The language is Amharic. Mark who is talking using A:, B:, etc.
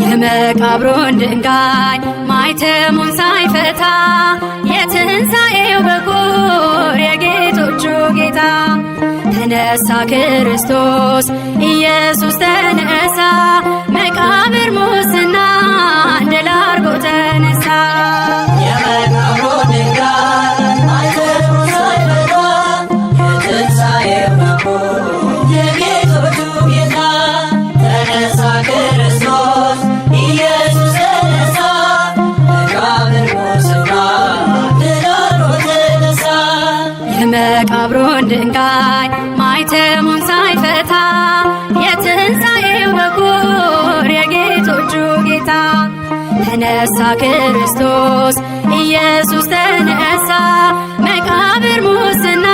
A: የመቃብሩን ድንጋይ ማይተሙን ሳይፈታ የትንሣኤው በኩር የጌቶቹ ጌታ ተነሳ ክርስቶስ ኢየሱስ ተነሳ መቃብር ሙስና ድል አድርጎ ተነሳ።
B: የመቃብሩን ድንጋይ ማይተሙን ሳይፈታ የትንሣኤው በኩር የጌቶቹ ጌታ ተነሳ ክርስቶስ ኢየሱስ ተነሳ መቃብር ሙስና ድል አድርጎ ተነሳ።
A: የመቃብሩን ድንጋይ ማይተሙን ሳይፈታ የትንሣኤው በኩር የጌቶቹ ጌታ ተነሳ ክርስቶስ ኢየሱስ ተነሳ መቃብር ሙስና